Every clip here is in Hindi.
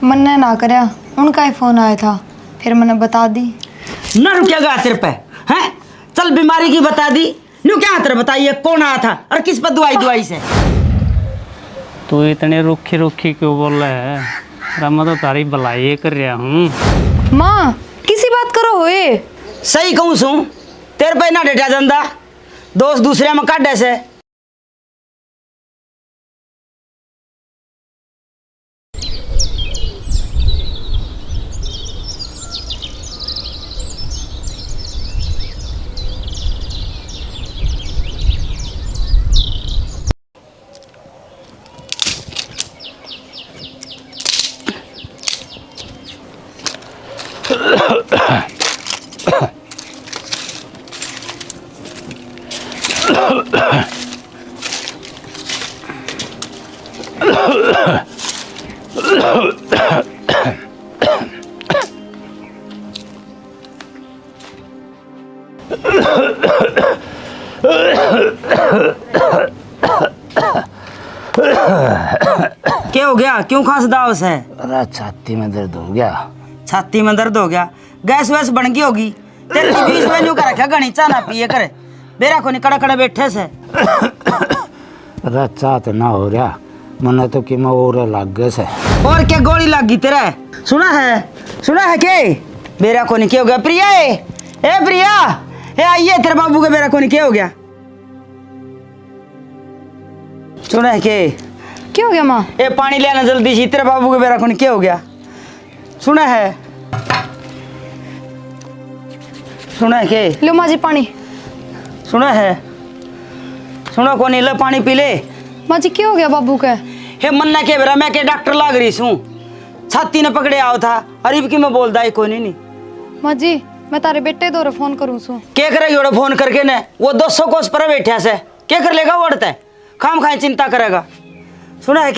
मैंने ना करया, उनका ही फोन आया था, फिर मैंने बता दी। ना रुकेगा तेरे पे हैं? चल बीमारी की बता दी। न्यू क्या तेरे बताइए कौन आया था और किस पर दुआई से? तू इतने रुखी रुखी क्यों बोल रहा है? मैं तो तारी भलाई कर रहा हूँ। माँ किसी बात करो होए। सही कहूँ सू तेरे पे ना डेटा ਜਾਂਦਾ दोस्त दूसरे में काटे से। क्या हो गया? क्यों खांसदा है? अरे छाती में दर्द हो गया। छाती में दर्द हो गया? गैस वैस बन गई होगी। तेरे को बीच में न्यू कर रखा घनी चा ना पिए करे बेरा को नहीं कड़ा कड़ा बैठे से। अरे चाह तो ना हो रहा मने तो कि मैं और लग गए से। और क्या गोली लग गई तेरा? सुना है के बेरा को नहीं क्या हो गया? प्रिया ए प्रिया ए आइए तेरे बाबू के बेरा को नहीं क्या हो गया? सुना है के क्या हो गया माँ? ए पानी लेना जल्दी सी तेरे बाबू के बेरा को नहीं क्या हो गया? सुना है के लो माँ जी पानी। सुना को नहीं ले पानी पी ले। माँ जी क्या हो गया बाबू के? हे मन्ना के बेरा मैं के डॉक्टर लाग रही हूँ छाती ने पकड़े आओ था अरीब की मैं बोलदा है कोई नहीं। माँ जी मैं तारे बेटे दो फोन करूँ सू। क्या करेगी ओड़ा फोन करके ने? वो 200 कोस पर बैठा से क्या कर लेगा? ओढ़ता है खाम खाए चिंता करेगा। सुना है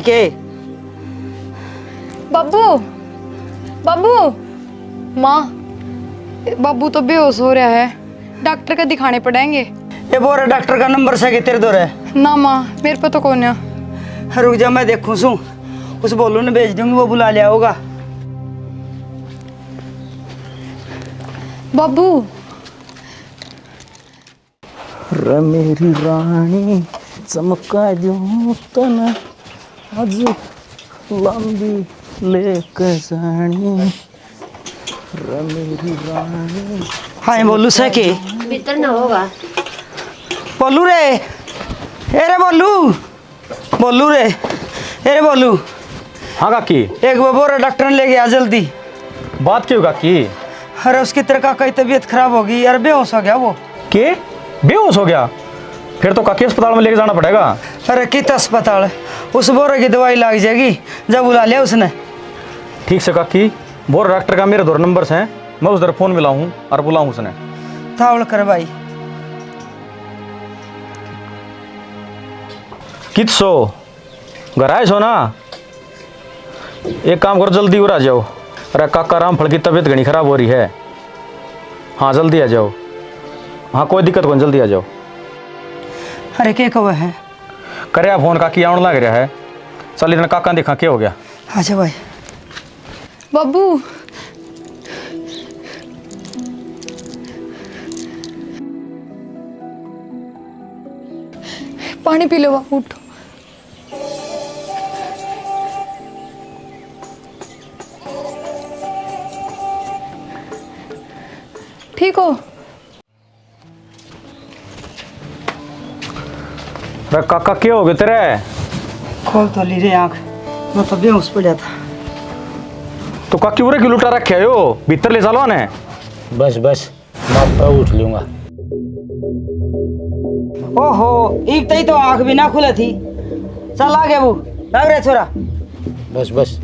के बाबू माँ बाबू तो बेहोश हो रहा है, डॉक्टर के दिखाने पड़ेंगे। ये बोल रहे डॉक्टर का नंबर से तेरे दो रहे ना माँ मेरे पे तो कौन है। रुक जा मैं देखूं सू कुछ बोलू ने भेज दूंगी वो बुला लिया होगा। बाबू रे मेरी रानी चमका दूं तना आज लंबी लेके जानी रे मेरी रानी। हाँ बोलू से के भीतर ना होगा। बोलू रे ए रे बोलू रे ए रे बोलू। हाँ काकी। एक वो रे डॉक्टर ने ले गया जल्दी। बात क्यों काकी? अरे उसकी तरह का कई तबीयत खराब हो गई यार, बेहोश हो गया वो। के बेहोश हो गया? फिर तो काकी अस्पताल में लेके जाना पड़ेगा। अरे कित अस्पताल? उस बोरे की दवाई लग जाएगी जब बुला लिया उसने। ठीक से काकी बोर डॉक्टर का मेरे 2 नंबर हैं, मैं उधर फोन मिलाऊं और बुलाऊं उसने। थावल कर भाई। कित सो घर आए सो ना? एक काम करो जल्दी उड़ आ जाओ। अरे काका रामफल की तबीयत घनी खराब हो रही है। हाँ जल्दी आ जाओ। हाँ कोई दिक्कत नहीं जल्दी आ जाओ। अरे क्या कब है? करे फोन काकी आने लग रहा है। चल इतना काका देखा क्या हो गया। अच्छा भाई। बाबू पानी पी लो बाबू उठो। ठीक हो? अरे काका क्या हो गया तेरे? खोल तो ली रे आँख, मैं तो बेहोश पड़ था। तो काकी उरे क्यों लुटा रखे हो? भीतर ले चलो ने। बस मैं पे उठ लूंगा। ओहो एक तई तो आँख भी ना खुला थी। चल आ गया वो लग रहा छोरा। बस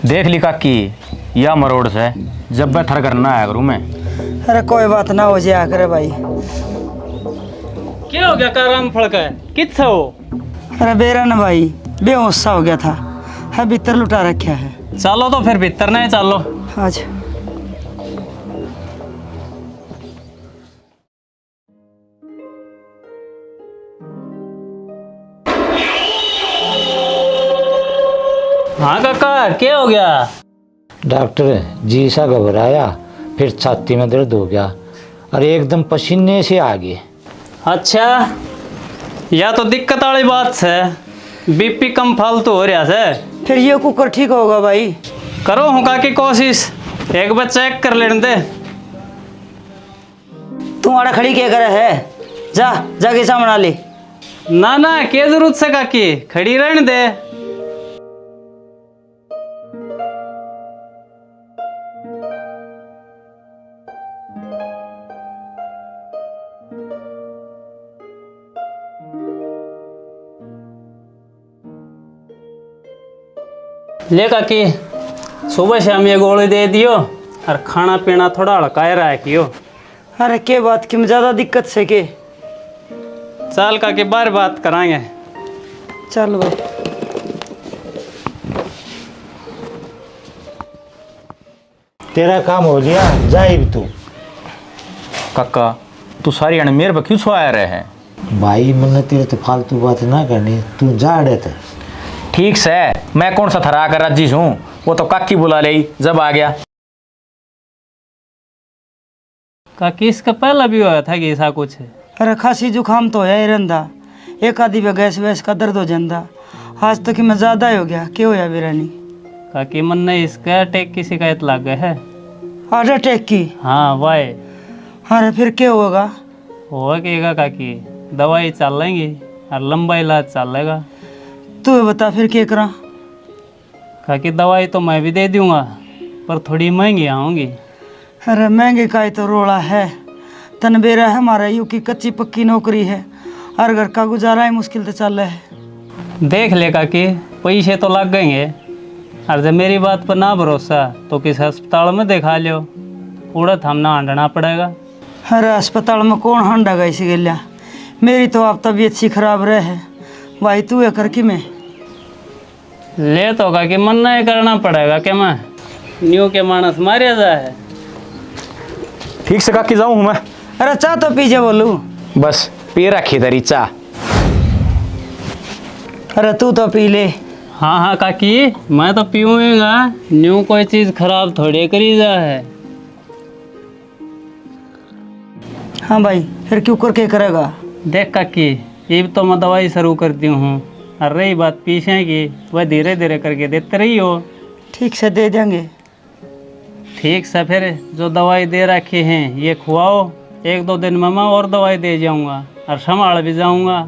देख ली काकी या मरोड़ से जब मैं थर करना आया करूँ मैं। अरे कोई बात ना हो जाया करे भाई। क्या हो गया? रामफल का किस हो? अरे बेरा ना भाई बेहोश सा हो गया था, है भीतर लुटा रखा है। चलो तो फिर भीतर नहीं चलो। आज हाँ काका, क्या हो गया? डॉक्टर जी सा घबराया, फिर छाती में दर्द हो गया और एकदम पसीने से आ गए। अच्छा, या तो दिक्कत वाली बात है, बीपी कम फालतू हो रहा है। फिर ये कुकर ठीक होगा भाई? करो हुका की कोशिश, एक बार चेक कर लेने दे। तू आड़ा खड़ी क्या करे है? जा जाके सामने ले। ना ना, क्या जरूरत से काकी, खड़ी रहने दे। ले काकी, सुबह शाम ये गोली दे दियो और खाना पीना थोड़ा हल्का ही रखियो। अरे के बात की में ज्यादा दिक्कत से के? चल काकी, बार बात कराएंगे। चल भाई। तेरा काम हो गया, जाइब तू। काका तू सारी अण मेरे पर क्यों सोया रहे है? भाई मैंने तेरे तो फालतू बात ना करनी, तू जा अड़े थे। ठीक से, मैं कौन सा थरा कर राजी हूँ, वो तो काकी बुला ले जब आ गया। काकी इसका पहला भी हुआ था कि ऐसा कुछ है? अरे खांसी जुकाम तो है ही रंदा, एक आधी पे गैस वैस का दर्द हो जाता। आज तो कि मैं ज्यादा ही हो गया। क्या होया बिरानी? काकी मन ने इसका अटैक की शिकायत लग गई है। हार्ट अटैक की? हाँ वाई। अरे फिर क्या होगा? होगा काकी, दवाई चल लेंगी और लंबा इलाज चलेगा। तू बता फिर क्या करा? काकी दवाई तो मैं भी दे दूंगा, पर थोड़ी महंगी आऊँगी। अरे महंगे का ही तो रोड़ा है। तनबेरा है हमारा, यू की कच्ची पक्की नौकरी है और घर का गुजारा ही मुश्किल से चल रहा है। देख ले काकी, पैसे तो लग गएंगे, और जब मेरी बात पर ना भरोसा तो किस अस्पताल में दिखा लियो, उड़द हम ना हंडना पड़ेगा। अरे अस्पताल में कौन हंडागा इसी गलिया? मेरी तो आप तबीयत सी खराब रहे है भाई। तू ये कर कि मैं ले तो काकी मन नहीं करना पड़ेगा कि मैं न्यू के मानस मारे जाए। ठीक से काकी जाऊँ मैं? अरे चाह तो पीजे बोलू। बस पी रखी दरी चाह। अरे तू तो पी ले। हाँ हाँ काकी, मैं तो पीऊँगा, न्यू कोई चीज़ खराब थोड़ी करी जा है। हाँ भाई, फिर क्यों करके करेगा? देख काकी, अब तो मैं दवाई शुरू कर दी हूँ, और रही बात पीछे की, वह धीरे धीरे करके देते रही हो। ठीक से दे देंगे। ठीक से, फिर जो दवाई दे रखी हैं ये खुआओ, एक दो दिन में मैं और दवाई दे जाऊँगा और संभाल भी जाऊँगा,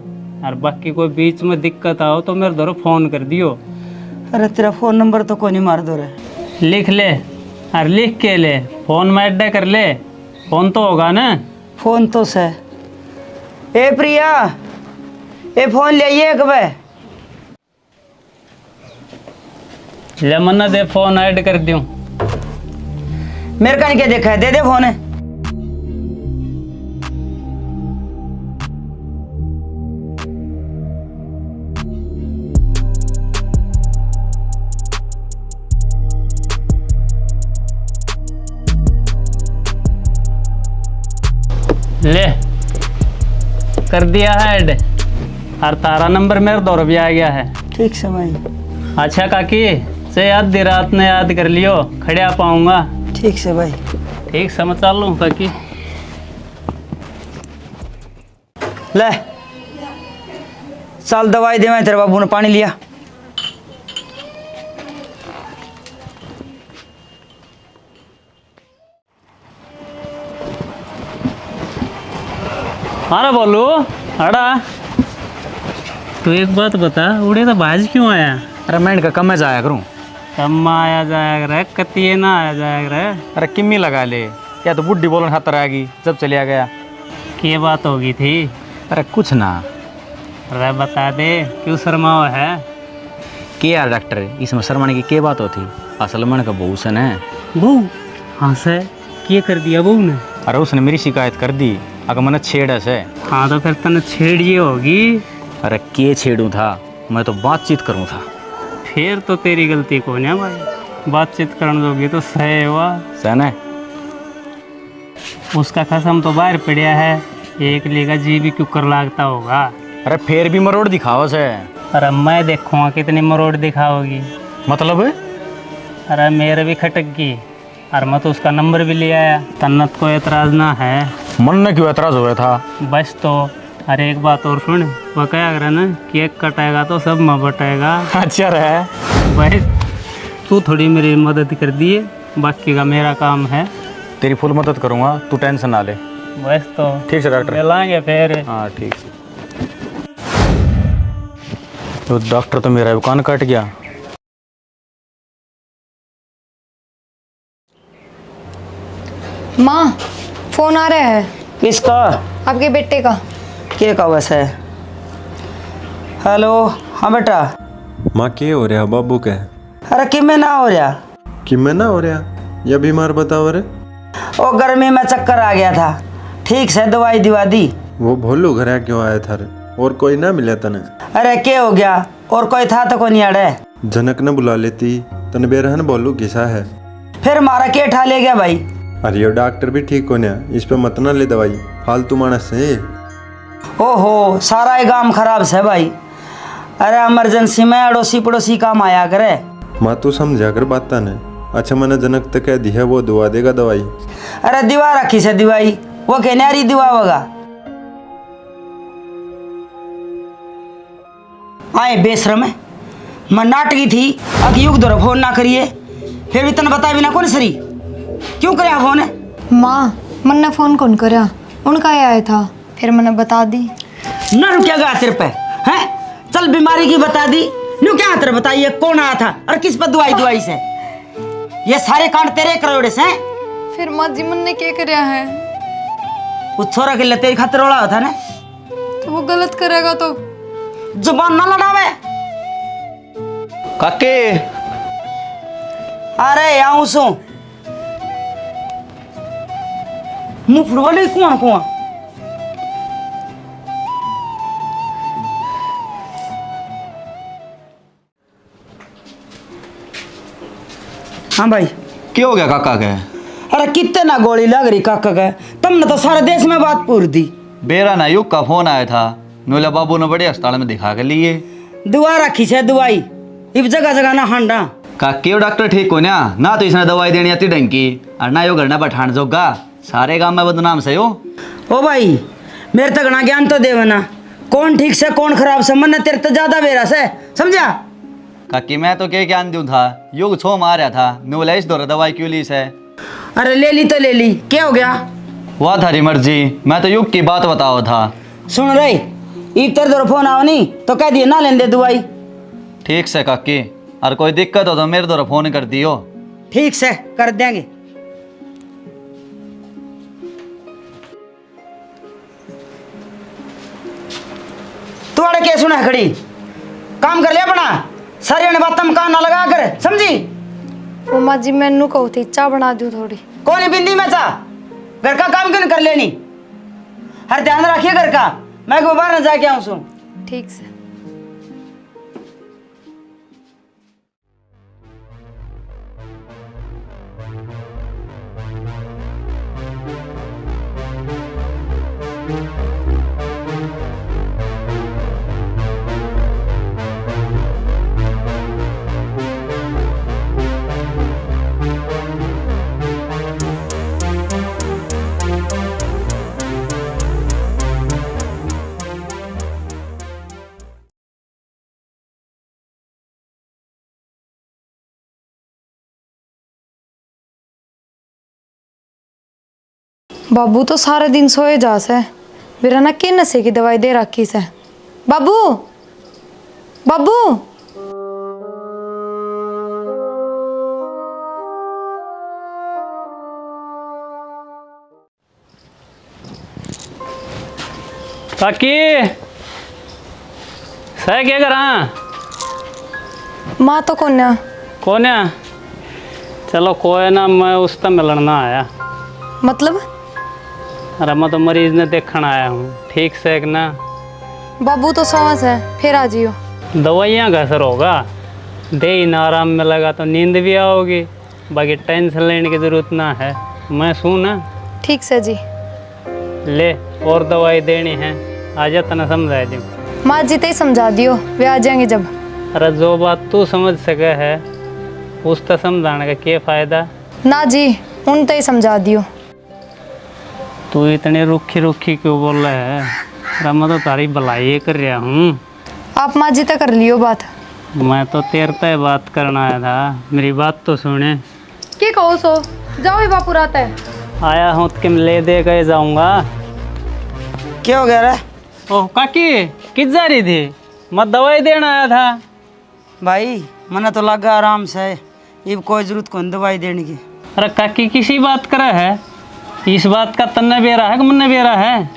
और बाकी कोई बीच में दिक्कत आओ तो मेरे दर फ़ोन कर दियो। अरे तेरा फ़ोन नंबर तो कोई नहीं मार दो रहे। लिख ले, और लिख के ले, फ़ोन में ऐड कर ले, फ़ोन तो होगा ना? फ़ोन तो से। ए प्रिया, ए फ़ोन ले आइए कब? ले मन्ना दे, फ़ोन ऐड कर दूँ। मेरे का नहीं क्या देखा है? दे दे फ़ोन है। ले कर दिया है ऐड, और तारा नंबर मेरे दौर भी आ गया है। ठीक से भाई। अच्छा काकी, से आधी रात ने याद कर लियो, खड़े आ पाऊंगा। ठीक से भाई। ठीक समझ चाल लूँ काकी। ले चल दवाई दे। मैं तेरे बाबू ने पानी लिया। अरे बोलू अड़ा, तू एक बात बता, उड़े तो बाज क्यों आया? अरे मैं इनका कम में जाया करूँ। कम आया जाया करे, कतिये ना आया जाया करे। अरे किम्मी लगा ले, या तो बुढ़ी बोलन खातर आ गई जब चलिया गया। क्या बात होगी थी? अरे कुछ ना। अरे बता दे, क्यों शर्माओ है? के यार डॉक्टर, इसमें शर्माने की क्या बात होती? असल मन का बहू सन है। बहू? हाँ से, क्या कर दिया बहू ने? अरे उसने मेरी शिकायत कर दी, अगर मैंने छेड़ा से। हाँ तो फिर तने छेड़ी होगी। अरे के छेड़ू था, मैं तो बातचीत करूँ था। फिर तो तेरी गलती को ना भाई, बातचीत करने दोगी तो सही हुआ। सहना है। उसका कसम तो बाहर पड़ा है, एक लेगा जी भी क्यों कर लागता होगा। अरे फिर भी मरोड़ दिखाओ से। अरे मैं देखूंगा कितनी मरोड़ दिखाओगी। मतलब अरे मेरे भी खटक गई, और मैं तो उसका नंबर भी ले आया। तन्नत को एतराज़ ना है। मन ने क्यों एतराज हुआ था? बस तो अरे एक बात और सुन, वो क्या कर ना, केक कटेगा तो सब में बटेगा। अच्छा रहे। बस तू थोड़ी मेरी मदद कर दिए, बाकी का मेरा काम है। तेरी फुल मदद करूंगा, तू टेंशन ना ले। बस तो ठीक है डॉक्टर। मिलाएंगे फिर। हाँ ठीक है। तो डॉक्टर तो मेरा भी कान काट गया। माँ, फोन आ रहा है किसका? आपके बेटे का। के का वैसे? हेलो, हाँ बेटा। माँ के हो रहा बाबू के? अरे कि में ना हो रहा? कि मैं ना हो रहा या बीमार बताओ रे? ओ गर्मी में चक्कर आ गया था, ठीक से दवाई दिवा दी। वो भोलू घर क्यों आया था रे? और कोई ना मिला तने? अरे क्या हो गया, और कोई था तो कोई नहीं अड़े। जनक ने बुला लेती, तन बेरहन बोलू किसा है? फिर मारा के ठा ले गया भाई। अरे ये डॉक्टर भी ठीक होने, इस पे मत ना ले दवाई, फालतू मानस है। ओहो, सारा ही काम खराब से भाई। अरे इमरजेंसी में अड़ोसी पड़ोसी काम आया करे। माँ तू समझा कर बात ने। अच्छा मैंने जनक तक कह दी है, वो दुआ देगा दवाई। अरे दिवा रखी से दवाई, वो कहने रही दिवा होगा। आए बेशरम है, मैं नाटकी थी अखयुग दो फोन ना करिए, फिर भी तने बताया बिना कौन सरी क्यों करे फोन है? माँ, मन्ने फोन कौन करा, उनका ही आया था, फिर मैंने बता दी। ना रुकेगा तेरे पे हैं? चल बीमारी की बता दी, न्यू क्या तेरे बताइए कौन आया था और किस पर दवाई से? ये सारे कांड तेरे करोड़े से हैं? फिर माँ जी मन्ने क्या करया है? उस छोरा के लिए तेरी खातिर रोला था ना, तो वो गलत करेगा तो जुबान ना लड़ावे। काके अरे आऊं सो मुंह फुड़वाले कुआं कुआं। हाँ भाई, क्या हो गया काका के? अरे कितने ना गोली लग रही काका के, तुमने तो सारे देश में बात पूर दी। बेरा ना युग का फोन आया था, नोला बाबू ने बड़े अस्पताल में दिखा के लिए। दुआ रखी से दवाई, इब जगह जगह ना हांडा। काके डॉक्टर ठीक हो ना तो इसने दवाई देनी आती ढंग की, और ना यो घर ना बैठान जोगा, सारे गांव में बदनाम से हो। ओ भाई, मेरे तक ना ज्ञान तो देवना, कौन ठीक से कौन खराब से, मन तेरे तो ज्यादा बेरा से, समझा? काकी मैं तो क्या ज्ञान दूं था, युग छो मारा था, नोला इस दौरा दवाई क्यों ली से? अरे ले ली तो ले ली, क्या हो गया? हुआ थारी मर्जी, मैं तो युग की बात बताओ था। सुन रही, ईब तेरे दौर फोन आओ नहीं तो कह दिए ना लेंदे दवाई। ठीक से काकी, और कोई दिक्कत हो तो मेरे दौरा फोन कर दियो। ठीक से कर देंगे। तू अड़े क्या सुना है खड़ी, काम कर ले अपना, सारी ने बात में कान ना लगा कर, समझी? वो माँ जी मैनू कहो थी चाय बना दूँ थोड़ी। कौन बिंदी में चा, घर का काम क्यों कर लेनी? हर ध्यान रखिए घर का, मैं बाहर न जाके आऊं सू। ठीक से। बाबू तो सारे दिन सोए जा से, मेरा ना के नशे की दवाई दे रखी से। बाबू, बाबू, काकी सह क्या करा? माँ तो कौन है? कौन है? चलो कोई ना, मैं उस तक मिलन ना आया। मतलब? अरे मैं तो मरीज ने देखने आया हूँ, ठीक से ना। बाबू तो सोवा से, फिर आ जियो। दवाइयाँ का असर होगा, दिन आराम में लगा तो नींद भी आओगी, बाकी टेंशन लेने की जरूरत ना है। मैं सू ना। ठीक से जी। ले और दवाई देनी है, आ जा तना समझा दूँ। माँ जी ते समझा दियो, वे आ जाएंगे जब। अरे जो बात तू समझ सके है उस तो समझाने का क्या फायदा। ना जी, उन ते समझा दियो। तू इतनी रुखी रुखी क्यों बोल रहा है? अरे मैं तो तारी भलाई कर रहा हूँ। आप माँ जी तक कर लियो बात। मैं तो तेरे से बात करना आया था, मेरी बात तो सुने। की कहो सो, जाओ ही बापू रात है। आया हूँ तो किम ले दे गए जाऊँगा। क्या हो गया रे? ओह काकी किस जा रही थी? मैं दवाई देना आया था। भाई मना तो लगा आराम से, ये कोई जरूरत कौन दवाई देने की। अरे काकी किसी बात करे है? इस बात का तन्ने बेरा है कि मुन्ने बेरा है?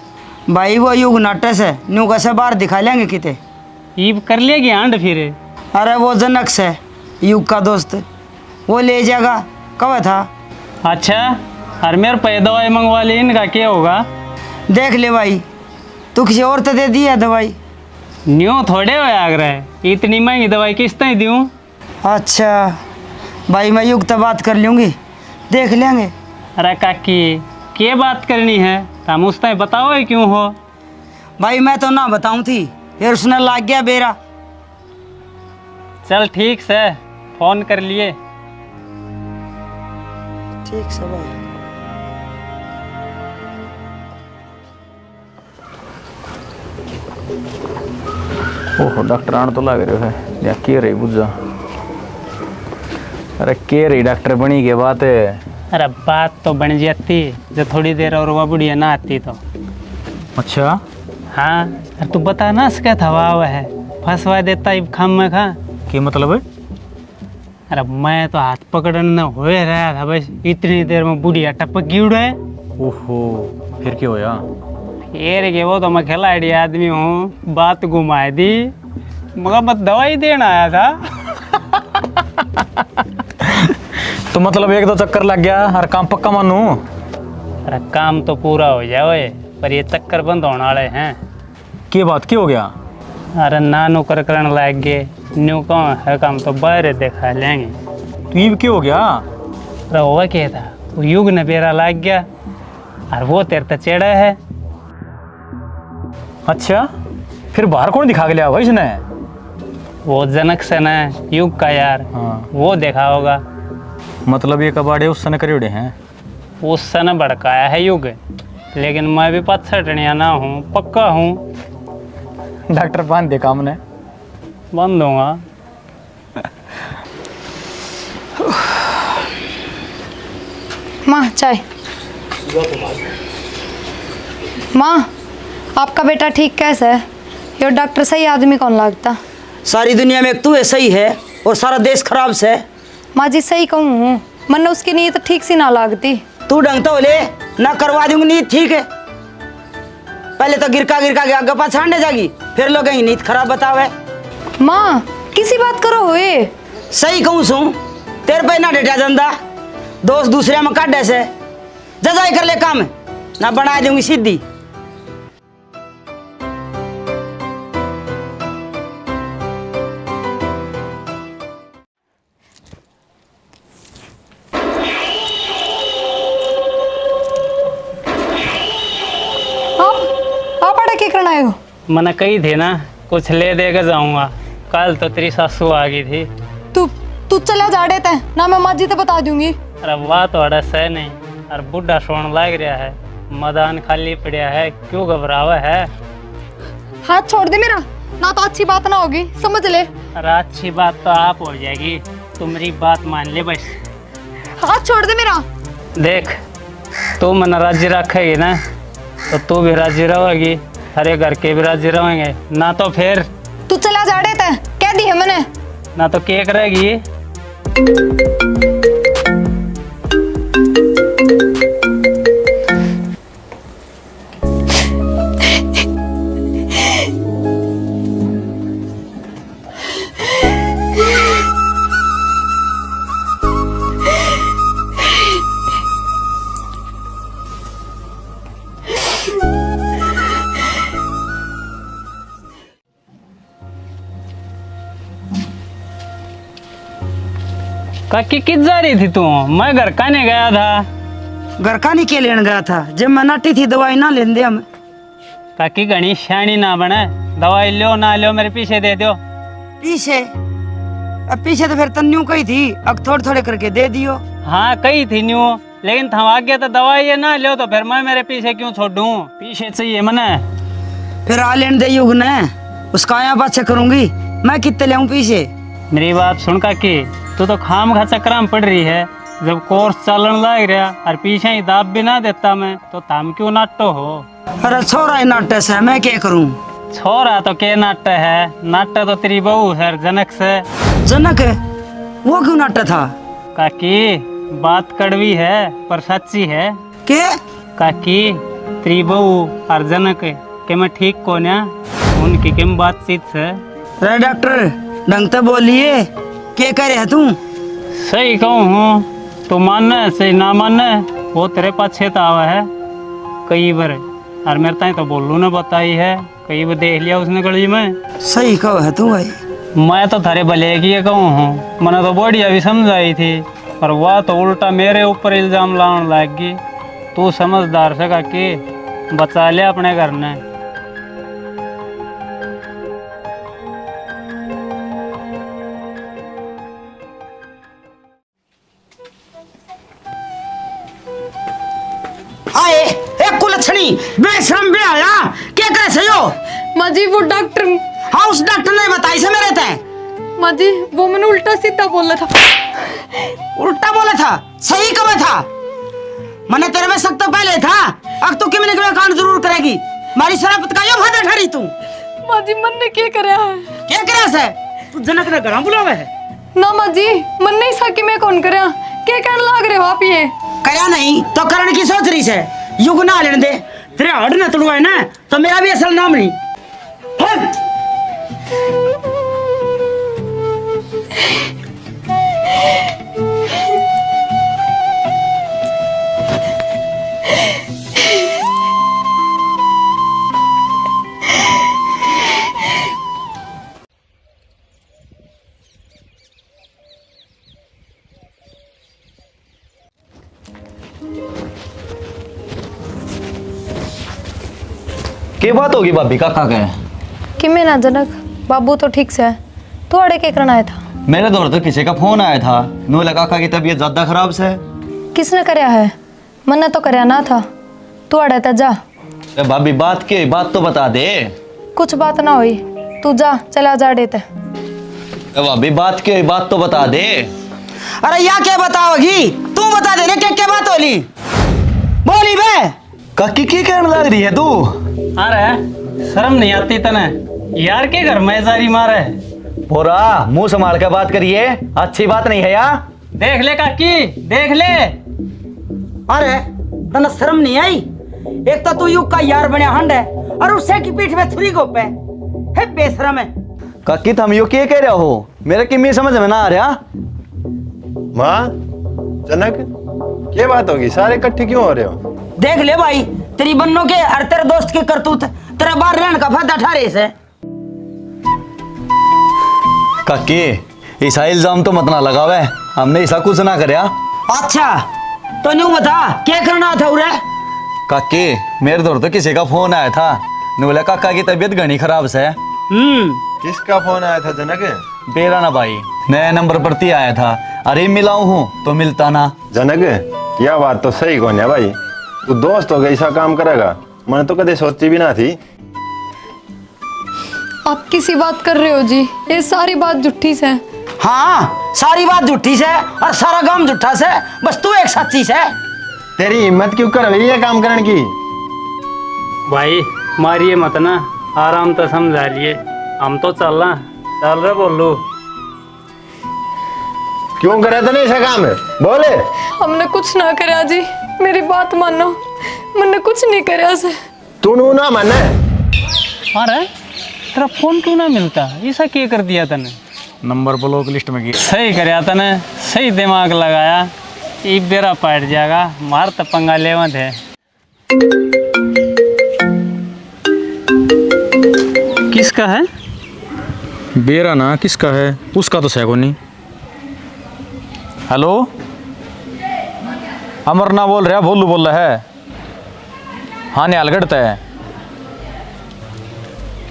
भाई वो युग नाटक है, न्यू कैसे बाहर दिखा लेंगे किते। ईब कर लेगी आंड फिर। अरे वो जनक से युग का दोस्त, वो ले जाएगा। कब था? अच्छा, और मेरे पे दवाई मंगवा ली, इनका क्या होगा? देख ले भाई, तू किसी और तो दे दी है दवाई। न्यू थोड़े हो आग्रह, इतनी महंगी दवाई किस तरह दूँ? अच्छा भाई, मैं युग तो बात कर लूँगी, देख लेंगे। अरे काकी क्या बात करनी है, हम उस तरह बताओ ही क्यों हो? भाई मैं तो ना बताऊँ थी, फिर उसने लाग गया बेरा। चल ठीक से, फोन कर लिए। ठीक से भाई। ओहो डॉक्टर आने तो लग रहा है, या के रही बुझा। अरे के रही डॉक्टर बनी के बात है। अरे बात तो बन जाती जब थोड़ी देर और वह बुढ़िया ना आती तो। अच्छा हाँ, अरे तू बता ना सके था वाह है, फंसवा देता इब खाम में खा। क्या मतलब है? अरे मैं तो हाथ पकड़ने हो रहा था, बस इतनी देर में बुढ़िया टपक गई उड़े। ओहो फिर क्या होया? फिर के वो तो मैं खिलाड़ी आदमी हूँ, बात घुमा दी, मगर मैं दवाई देना आया था। तो मतलब एक दो चक्कर लग गया और काम पक्का मानू? अरे काम तो पूरा हो जाए, पर ये चक्कर बंद होने वाले हैं। क्या बात क्या हो गया? अरे नानू कर करने लग गए, न्यू कौन है काम तो बाहर दिखा लेंगे। तो ये क्या हो गया? अरे वो क्या था, वो युग ने बेरा लग गया और वो तेरे तो चेड़ा है। अच्छा फिर बाहर कौन दिखा के लिया भाई इसने? वो जनक से न युग का यार, हाँ। वो देखा होगा। मतलब ये कबाड़े उस सन करे हैं? उस सन भड़काया है युग, लेकिन मैं भी पत्थरटनिया ना हूँ, पक्का हूँ। डॉक्टर बांध दे काम ने। बंद दूंगा। माँ चाय। माँ आपका बेटा ठीक कैसे है? ये डॉक्टर सही आदमी कौन लगता? सारी दुनिया में एक तू ऐसा ही है और सारा देश खराब से। माँ जी सही कहूँ, मन उसकी नीयत ठीक सी ना लागती। तू ढंग तो ले ना, करवा दूंगी नींद ठीक है। पहले तो गिरका गिरका के आगे पाछाड़ने जागी, फिर लोग कहीं नींद खराब बतावे। माँ किसी बात करो हुए। सही कहूँ सू, तेरे पे ना डेटा जंदा, दोस्त दूसरे में काटे से जजाई कर ले काम, ना बना दूंगी सीधी। आप अड़ा क्या करना हो? मैंने कही थी ना कुछ ले दे के जाऊंगा, कल तो तेरी सासू आ गई थी। तू चला जा डे तय ना, मैं माँ जी तो बता दूंगी। अरे वाह तो अड़ा सह नहीं, और बुढ़ा सोन लग रहा है, मैदान खाली पड़ा है, क्यों घबरावा है? हाथ छोड़ दे मेरा, ना तो अच्छी बात ना होगी, समझ ले। अरे अच्छी बात तो आप हो जाएगी, तुम्हारी बात मान ले बस। हाथ छोड़ दे मेरा। देख तू मन राजी रखेगी ना तो तू भी राजी रहोगी, सारे घर के भी राजी रहेंगे, ना तो फिर तू चला जा डे तय, कह दी है मैंने। ना तो केक रहेगी। काकी किस जा रही थी तू? मैं घर का नहीं गया था। घर का नहीं के लेने गया था? जब मैं नाटी थी दवाई ना लेने दिया मैं। काकी घनी शानी ना बने, दवाई लो ना लो मेरे पीछे दे दो। पीछे? अब पीछे तो फिर तन्यू कही थी, अब थोड़े थोड़े करके दे दियो। हाँ कही थी न्यू, लेकिन थम आ गया तो दवाई ये ना लो तो फिर मैं मेरे पीछे क्यों छोड़ूं? पीछे चाहिए मने। फिर आ लेने दे युग ने, उसका आया बात करूंगी मैं, कितने ले पीछे। मेरी बात सुन काकी, तू तो खाम खा चक्कर में पड़ रही है। जब कोर्स चलन लग रहा और पीछे ही दाब भी ना देता मैं, तो थम क्यों नाटो हो? अरे छोरा ही नाट्य से, मैं क्या करूं? छोरा तो के नाट्य है, नाट्य तो तेरी बहू है जनक से। जनक है? वो क्यों नाट्य था? काकी बात कड़वी है पर सच्ची है। के? काकी तेरी बहू और जनक के मैं ठीक को ना, उनकी किम बातचीत से। अरे डॉक्टर ढंग से बोलिए, क्या करे है तू? सही कहूँ हूँ तो मानना सही ना मानना वो तेरे पास छेतावा है कई बार, और मेरे ताई तो बोलू ने बताई है, कई बार देख लिया उसने गली में। सही कहो है तू भाई। मैं तो थारे भले की कहूँ हूँ, मैंने तो बढ़िया भी समझाई थी, पर वह तो उल्टा मेरे ऊपर इल्जाम लाने लग गई। तू समझदार से काकी, बचा लिया अपने घर ने। आए एक कुलछनी बेशरम बे आया, क्या करे सही हो? माँ जी वो डॉक्टर, हाँ उस डॉक्टर ने बताई से मेरे थे। माँ जी वो मैंने उल्टा सीधा बोला था। उल्टा बोला था? सही कब था? मैंने तेरे में शक तो पहले था, अब तू कितने के कांड जरूर करेगी। मारी शराब का यो फायदा ठहरी तू। माँ जी मन ने क्या करा है? क्या करा से? तू जनक ने घर बुलावे है? ना माँ जी मन नहीं सा कि मैं कौन करा, क्या कहने लाग रहे हो आप? ये करा नहीं तो करण की सोच रही से। युग ना लेने दे, तेरे हड न तुड़वाए ना तो मेरा भी असल नाम नहीं। क्या बात होगी भाभी काका के? कि मैं ना जनक बाबू तो ठीक से है, थोड़े के करना आया था। मेरे दौर तो किसी का फोन आया था, नूला काका की तबीयत ज्यादा खराब से। किसने करया है? मैंने तो करया ना था, तू अड़े था जा। ए भाभी बात की बात तो बता दे। कुछ बात ना हुई, तू जा चला जा डेते। ए भाभी बात की बात तो बता दे। अरे या क्या बताओगी? तू बता दे ना क्या क्या बात होली? बोली बे। काकी की कहने लग रही है तू? अरे शर्म नहीं आती तने यार, के घर में जारी मारे। बोरा मुंह संभाल के बात करिए, अच्छी बात नहीं है यार। देख ले काकी देख ले। अरे तना शर्म नहीं आई? एक तो तू युग का यार बने हंड है और उससे की पीठ में छुरी गोपे है, बेशरम है। काकी तुम यो क्या कह रहे हो? मेरे की समझ में ना आ रहा। माँ जनक क्या बात होगी, सारे इकट्ठे क्यों हो रहे हो? देख ले भाई, तेरी बन्नों के और तेरे दोस्त के करतूत तेरा बाहर रहने का फायदा उठा रहे से। काकी ऐसा इल्जाम तो मत ना लगावे, हमने ऐसा कुछ ना करया। अच्छा तो न्यू बता क्या करना था उरे? काकी मेरे दौर तो किसी का फोन आया था, बोला काका की तबीयत घनी खराब से। किसका फोन आया था जनक? बेरा ना भाई, नया नंबर पर ती आया था। अरे मिलाऊ हूँ तो मिलता ना। जनक यह बात तो सही कौन है भाई, तू दोस्त हो गया ऐसा काम करेगा, मैंने तो कभी सोची भी ना थी। आप किसी बात कर रहे हो जी? ये सारी बात झूठी से। हाँ सारी बात झूठी से और सारा काम झूठा से, बस तू एक सच्ची से। तेरी हिम्मत क्यों कर रही है काम करने की? भाई मारिए मत ना, आराम तो समझा लिए, हम तो चल रहे बोलू। क्यों करे तो नहीं ऐसा काम है, बोले। हमने कुछ ना करा जी, मेरी बात मानो, मैंने कुछ नहीं करा से। तू नू ना माने। अरे तेरा फोन क्यों ना मिलता, ऐसा क्या कर दिया तने? नंबर ब्लॉक लिस्ट में गया। सही करया तने, सही दिमाग लगाया, ई बेरा पाट जाएगा, मार तो पंगा लेवत है। किसका है? बेरा ना किसका है, उसका तो सैको नहीं। हेलो, अमरना बोल रहा, भोलू बोल रहा है। हाँ निहालगढ़ है।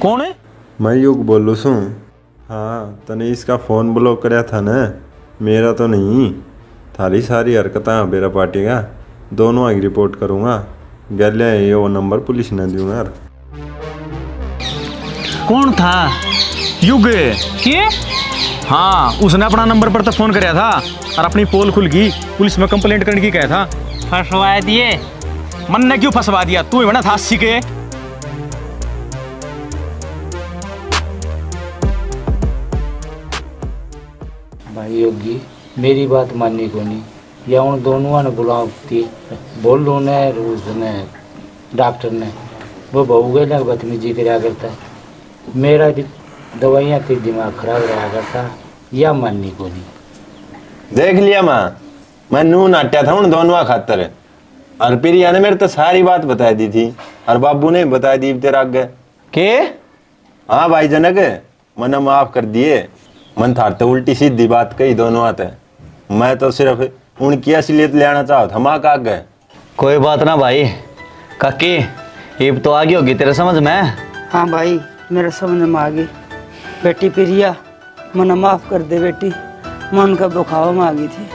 कौन है? मैं युग बोलूँ सूँ। हाँ तने इसका फ़ोन ब्लॉक कराया था ना, मेरा तो नहीं। थारी सारी हरकतें बेरा पार्टी का दोनों की रिपोर्ट करूँगा। गले ये वो नंबर पुलिस ने दूंगा यार। कौन था? युग के? हाँ उसने अपना नंबर पर तो फोन कराया था और अपनी पोल खुल गई, पुलिस में कंप्लेंट करने की कहा था। फंसवा दिए। मन ने क्यों फंसवा दिया? तू ही बना था सीखे। भाई योगी मेरी बात माननी को नहीं, या उन दोनों ने बुलाओ थी, बोल लो ने रूस ने डॉक्टर ने वो बहू गए ना बदतमीजी कराया करता है, मेरा दवाइयाँ थी दिमाग खराब रहा करता, या माननी को नहीं। देख लिया माँ, मैं नू नाट्या था उन दोनों खातर। और प्रिया ने मेरे तो सारी बात बता दी थी और बाबू ने बता दी तेरा आगे के। हाँ भाई जनक, मना माफ कर दिए। मन थार तो उल्टी सीधी बात कही दोनों आते। मैं तो सिर्फ उनकी असलियत ले आना चाहता था माँ का आगे। कोई बात ना भाई। काकी ईब तो आ गई होगी तेरे समझ में। हाँ भाई मेरे समझ में आ गई। बेटी प्रिया मना माफ कर दे बेटी, मन का बुखाव में आ गई थी।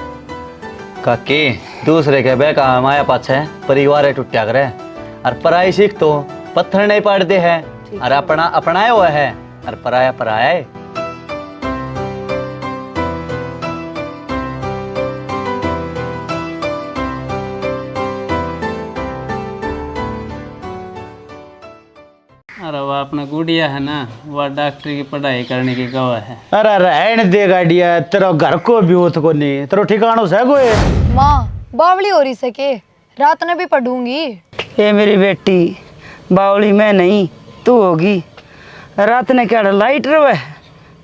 काकी दूसरे के बे का माया पाछे परिवार टूटा करे और पराई सीख तो पत्थर नहीं पाड़ते है और अपना अपनाया हुआ है और पराया पराया है। अरे वो अपना गुड़िया है ना, वह डॉक्टरी की पढ़ाई करने की गवाह है। अरे रहने दे गाड़िया, तेरा घर को भी हो तो नहीं, तेरा ठिकानो से कोई। माँ बावली हो रही सके, रात ने भी पढ़ूंगी। ये मेरी बेटी बावली मैं नहीं तू होगी। रात ने क्या लाइट रहे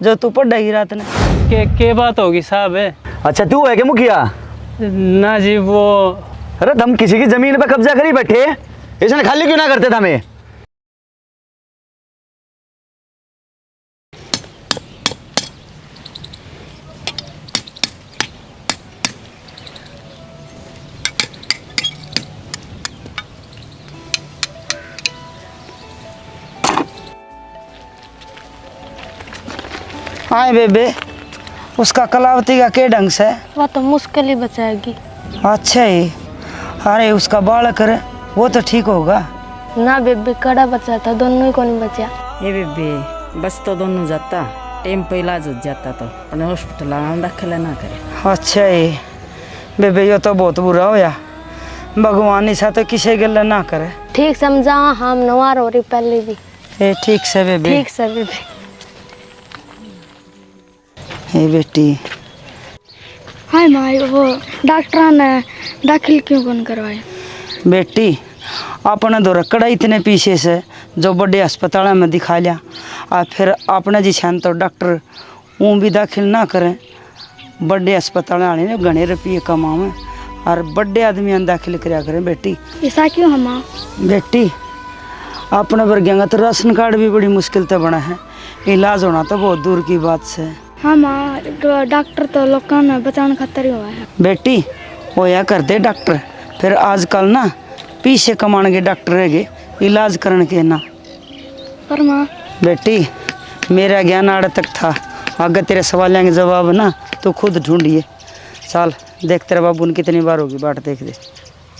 जो तू पढ़ेगी रात ने। के बात होगी साहब है? अच्छा तू है क्या मुखिया? ना जी वो। अरे तुम किसी की जमीन पे कब्जा करी बैठे, इसने खाली क्यों ना करते थे हमें? हाँ बेबे, उसका कलावती का के ढंग से? वह तो मुश्किल ही बचाएगी। अच्छा ही। अरे उसका बालक है वो तो ठीक होगा ना बेबे, कड़ा बचा था, दोनों ही को नहीं बचा। ये बेबे बस तो दोनों जाता, टाइम पे इलाज हो जाता तो अपने हॉस्पिटल आराम रखे ना करे। अच्छा ही बेबे, ये तो बहुत बुरा होया। भगवान ऐसा तो किसी गल ना करे। ठीक समझा, हम नवार हो रही पहले भी। ए ठीक से बेबे। ठीक से बेबे। हे बेटी। हाय माई, वो डॉक्टर ने दाखिल क्यों कौन करवाए? बेटी अपने दो रकड़ा इतने पीछे से जो बड़े अस्पताल में दिखा लिया, और फिर अपने जी छान तो डॉक्टर वो भी दाखिल ना करें। बड़े अस्पताल आने ने घने रुपये कमावे और बड़े आदमी दाखिल कराया करें। बेटी ऐसा क्यों है माँ? बेटी अपने वर्गेंगा तो राशन कार्ड भी बड़ी मुश्किल से बना है, इलाज होना तो बहुत दूर की बात से। हाँ माँ, डॉक्टर तो लोगों ने बचाने खातर ही हुआ है। बेटी होया करते डॉक्टर, फिर आजकल ना पीछे कमाने के डॉक्टर रहेंगे, इलाज करने के ना। पर माँ बेटी मेरा ज्ञान आड़ तक था, अगर तेरे सवालों के जवाब ना तो खुद ढूंढिए। चल देख तेरे बाबू ने कितनी बार होगी बाट देख दे।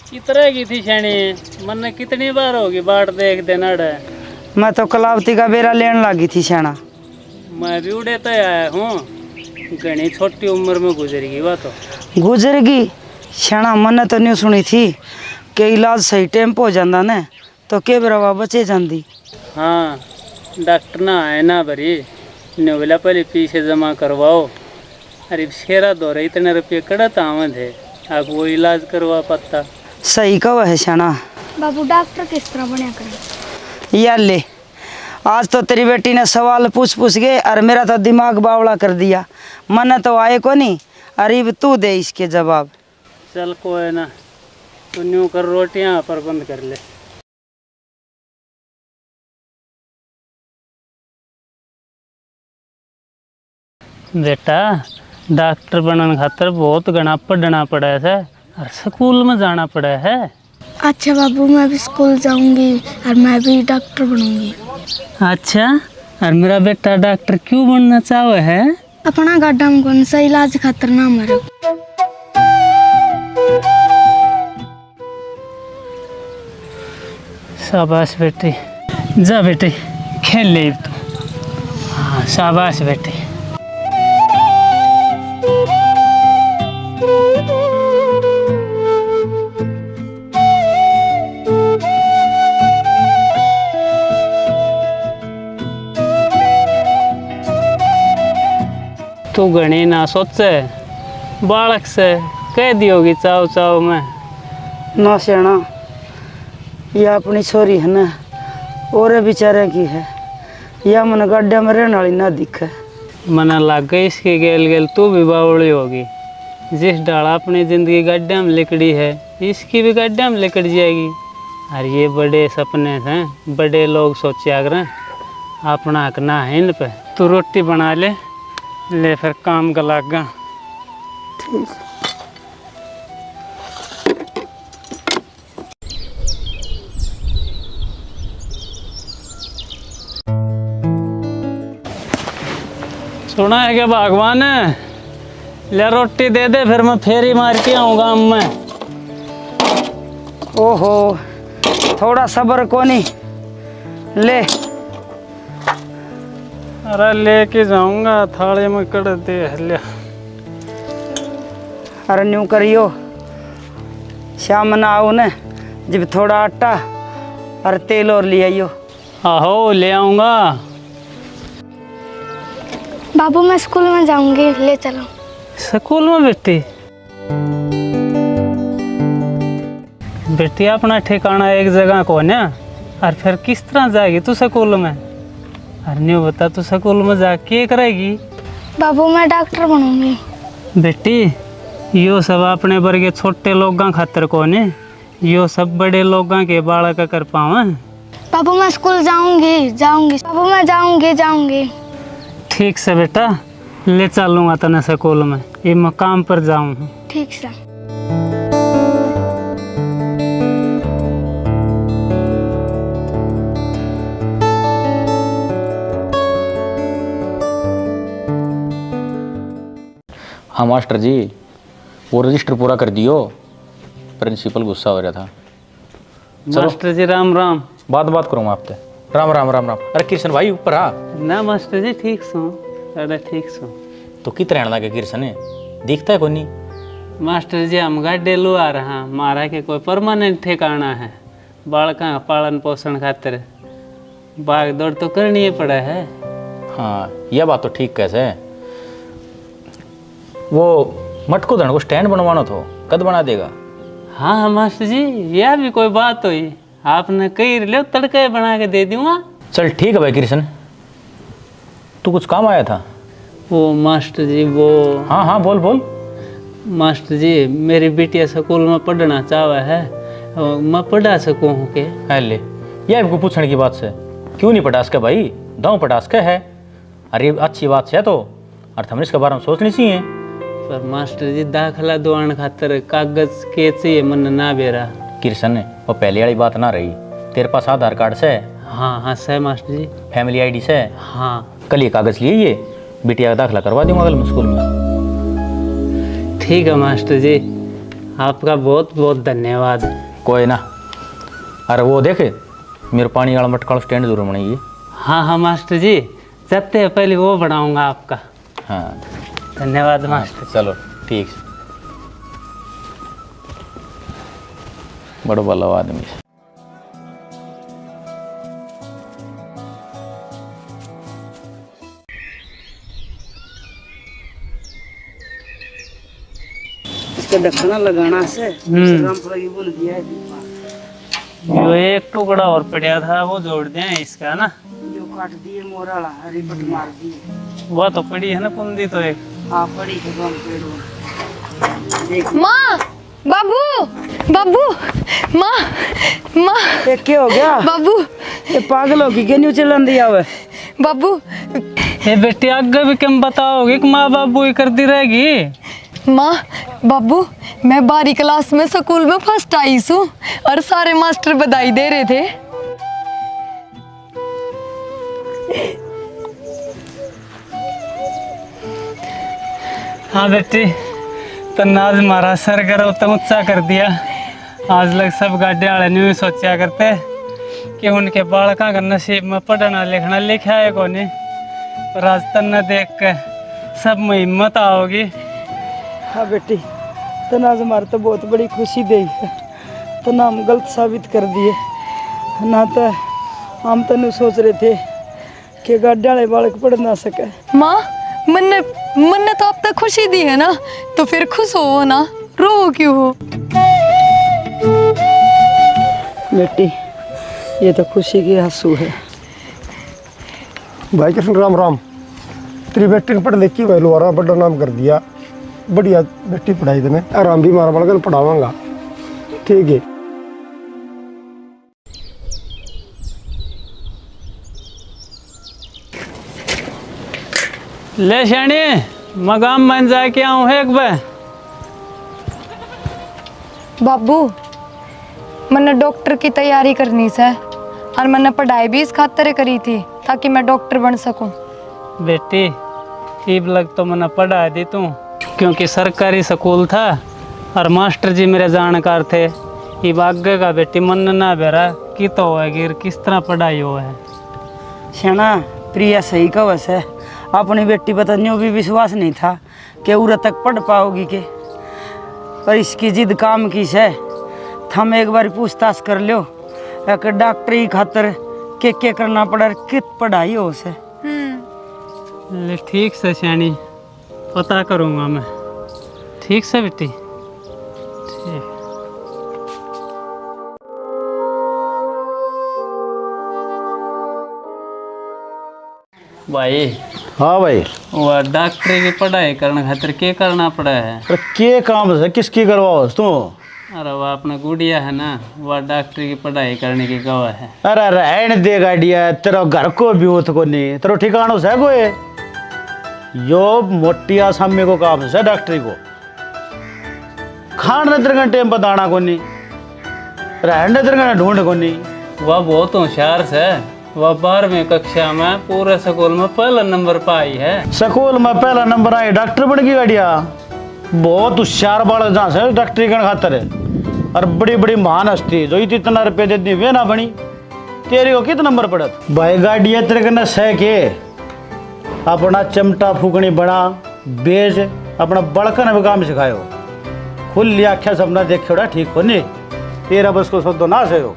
कितने की थी शैनी, मन ने कितनी बार होगी बाट देख देना डे। मैं तो कलावती का बेरा लेने लगी थी शाना। मैं भी उड़े तो आया हूँ, घनी छोटी उम्र में गुजरेगी वह तो। गुजरेगी शाना, मन तो नहीं सुनी थी कि इलाज सही टाइम पर हो जाता ना तो के बराबर बचे जाती। हाँ डॉक्टर ना आए ना भरी, ने बोला पहले पीछे जमा करवाओ। अरे शेरा दो रहे इतने रुपये कड़त आमद है, आप वो इलाज करवा पाता। सही कहो है शाना। बाबू डॉक्टर किस तरह बना करें? यार ले, आज तो तेरी बेटी ने सवाल पूछ गए और मेरा तो दिमाग बावड़ा कर दिया। मन तो आए को नहीं, अरे तू दे इसके जवाब। चल कोई ना, तो न्यू कर रोटियाँ पर बंद कर ले। बेटा डॉक्टर बनने खातर बहुत घना पढ़ना पड़ा है और स्कूल में जाना पड़ा है। अच्छा बाबू, मैं भी स्कूल जाऊंगी और मैं भी डॉक्टर बनूंगी। अच्छा, और मेरा बेटा डॉक्टर क्यों बनना चाहे है? अपना गाड्डा में कौन सा इलाज खातर ना मरे। शाबाश बेटी, जा बेटी खेल ले तू। हाँ शाबाश बेटी। तू घनी ना सोचे, बालक से कह दियोगी चाव चाव में। ना सियाना, ये अपनी छोरी है ना, और बेचारे की है, या मन गड्ढे में रहने वाली ना दिखे। मना लग गई इसके गेल गेल तू भी बावड़ी होगी। जिस डाला अपनी जिंदगी गड्ढे में लिकड़ी है, इसकी भी गड्ढे में लिकड़ जाएगी। और ये बड़े सपने हैं, बड़े लोग सोचा करें, अपना हक ना है इन पे। तू रोटी बना ले फिर काम का लागा। ठीक। सुना है क्या भगवान? ले रोटी दे दे, फिर मैं फेरी मार के आऊँ गाँव में। ओहो, थोड़ा सब्र कोनी, ले। अरे लेके जाऊंगा, थाली में कड़ दे ले। अरे न्यू करियो, शाम ना आओ न, जब थोड़ा आटा और तेल और ले आइयो। आहो ले आऊंगा। बाबू मैं स्कूल में जाऊंगी, ले चलो। स्कूल में बेटी? बेटी अपना ठिकाना एक जगह को ना, और फिर किस तरह जाएगी तू स्कूल में? अरे नहीं बता, तू स्कूल में जाके करेगी? बाबू मैं डॉक्टर बनूंगी। बेटी यो सब अपने वर्गे छोटे लोगों खातर को ने, यो सब बड़े लोगों के बालक कर पावे। बाबू मैं स्कूल जाऊंगी। बाबू मैं जाऊंगी। ठीक से बेटा, ले चलूँगा तने स्कूल में, ये मैं काम पर जाऊँ। ठीक से। हाँ मास्टर जी, वो रजिस्टर पूरा कर दियो। प्रिंसिपल गुस्सा हो रहा था। मास्टर जी राम राम। बात करूँगा आपसे। राम राम राम राम। अरे कृष्ण भाई ऊपर आ ना। मास्टर जी ठीक सो, अरे ठीक सो। तो कित रहने लगे कृष्ण है, दिखता है कोनी? मास्टर जी हम गाड्डे लो आ रहा, मारा के कोई परमानेंट ठिकाना है। बालका का पालन पोषण खातिर भाग दौड़ तो करनी ही पड़ा है। हाँ यह बात तो ठीक कैसे है। वो मटको धन को स्टैंड बनवाना था, कद बना देगा? हाँ मास्टर जी, यह भी कोई बात हुई? आपने कही लो, तड़के बना के दे दूंगा। चल ठीक है भाई कृष्ण, तू कुछ काम आया था? वो मास्टर जी वो। हाँ बोल। मास्टर जी मेरी बिटिया स्कूल में पढ़ना चाहे है, मैं पढ़ा सकूँ के? ले यह आपको पूछने की बात से क्यों नहीं पढ़ा सके भाई? दाँव पढ़ा सके है। अरे अच्छी बात है तो, और हमने इसके बारे में सोचनी चाहिए। पर मास्टर जी दाखला दुआन खातर कागज के चाहिए, मन ना बेरा। कृष्ण वो पहले वाली बात ना रही। तेरे पास आधार कार्ड से? हाँ सर मास्टर जी। फैमिली आईडी से? हाँ। कल ये कागज लिए, ये बिटिया का दाखला करवा दूंगा कल मैं स्कूल में। ठीक है मास्टर जी, आपका बहुत बहुत धन्यवाद। कोई ना। अरे वो देखे, मेरे पानी वाला मटका स्टैंड जरूर बनाइए। हाँ मास्टर जी, जाते हैं पहले वो बनाऊंगा आपका। हाँ धन्यवाद मास्टर। चलो ठीक। बड़ो भला आदमी। इसका ढक्कना लगाना से रामपुरा की बोल दिया है। जो एक टुकड़ा और पड़ा था वो जोड़ दिया इसका ना, जो काट दिए मोराला, हरी पट मार दिए। वो तो पड़ी है ना कुंदी तो एक। हाँ पड़ी है कम पेड़ देख। माँ, बाबू, माँ, ये क्या हो गया? बाबू, ये पागल हो गई, क्यों चलन दिया हुआ? बाबू ये बेटी आगे भी क्यों बताओगी कि माँ बाबू ही करती रहेगी। माँ बाबू, मैं 12वीं क्लास में स्कूल में फर्स्ट आई हूँ और सारे मास्टर बधाई दे रहे थे। हाँ बेटी, तो आज हमारा सर करो तो ऊंचा कर दिया। आज लग सब गाड़ी वाले न्यू सोचा करते कि उनके बालका का नसीब में पढ़ना लिखना लिखा है को नहीं, पर आज तन्ने देख के सब में हिम्मत आओगी। हाँ बेटी, तना आज हमारे तो बहुत बड़ी खुशी दी है। तना हम गलत साबित कर दिए ना, तो हम तनु सोच रहे थे कि गाड़ी वाले बालक पढ़ ना सके। माँ मन तो अब तक खुशी दी है ना, तो फिर खुश हो ना, रो क्यों हो। बेटी ये तो खुशी की आंसू है। भाई कृष्ण राम राम। तेरी बेटी ने पढ़ लिख की भाई लोहारा बड़ा नाम कर दिया। बढ़िया बेटी पढ़ाई देने, आराम भी मारा बड़कर पढ़ावांगा। ठीक है। ले शानी, मगाम बन जाके आऊँ है एक बार। बाबू, मैंने डॉक्टर की तैयारी करनी से और मैंने पढ़ाई भी इस खातिर करी थी ताकि मैं डॉक्टर बन सकूं। बेटी इब लग तो मैंने पढ़ा दी तू, क्योंकि सरकारी स्कूल था और मास्टर जी मेरे जानकार थे। इब आगे का बेटी मन ना बेरा कि तो होगी किस तरह पढ़ाई हो है। शना प्रिया सही कवस है। अपनी बेटी बताने भी विश्वास नहीं था कि उर तक पढ़ पाओगी के, पर इसकी जिद काम की से हम एक बार पूछताछ कर लो कि डॉक्टरी खातर के करना पड़ा, कित पढ़ाई हो से। ले ठीक से शानी, पता करूँगा मैं। ठीक से बेटी, ठीक। भाई। हाँ भाई। वह डॉक्टरी की पढ़ाई करने खातिर क्या करना पड़ा है? अरे के काम है किसकी करवाओ तू? अरे वह अपना गुड़िया है ना, वह डॉक्टरी की पढ़ाई करने की गवाह है। अरे रहने दे गाड़िया, तेरा घर को भी हो तो नहीं, तेरा ठिकाना है कोई? यो मोटी आसामी को काम है डॉक्टरी को। खान तेरे का टाइम बताना को नहीं, रहने तेरे का ढूंढ को नहीं। वह बहुत होशियार है। वह 12वीं कक्षा में पूरे स्कूल में पहला नंबर पाई है। स्कूल में पहला नंबर आई, डॉक्टर बन गई गाड़िया। बहुत होशियार बालक जहाँ से डॉक्टरी करने खातर है। और बड़ी बड़ी महान हस्ती जो इतना रुपये देती वे ना बनी, तेरे को कितना नंबर पड़त? भाई गाड़िया तेरे कने सह के अपना चमटा फूकनी बना बेच, अपना बड़का ने भी काम सिखायो। खुली आख्या सपना देखो ठीक हो नहीं, तेरा बस को सो ना से हो।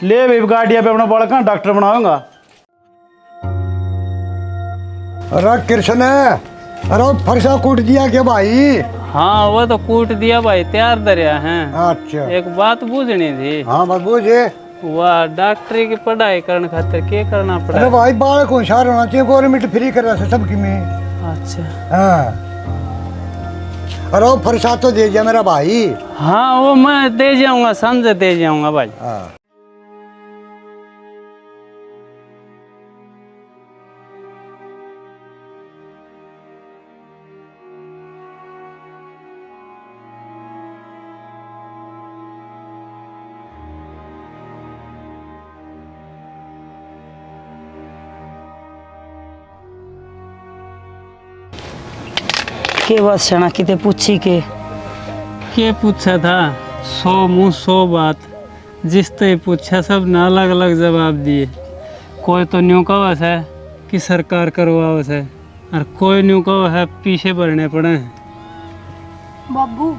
ले भी गाड़िया पे अपना बड़ा डॉक्टर बनाऊंगा। अरे कृष्ण, अरे फरसा कूट दिया क्या भाई? हाँ वो तो कूट दिया भाई, तैयार दरिया है। अच्छा, एक बात पूछनी थी। हाँ बात पूछे। वह डॉक्टरी की पढ़ाई करने खातिर क्या करना पड़ा? अरे भाई बालक होशियार होना चाहिए, गवर्नमेंट फ्री कर रहा है सबकी में। अच्छा। हाँ, अरे फरसा तो दे दिया मेरा भाई। हाँ वो मैं दे जाऊंगा, समझे दे जाऊंगा भाई। हाँ। के बात शना किते पूछी के पूछा था? 100 मुँह 100 बात, जिस तो पूछा सब ने अलग अलग जवाब दिए। कोई तो न्यू कहा है कि सरकार करवाओ है, और कोई न्यू कहा है पीछे भरने पड़े हैं। बाबू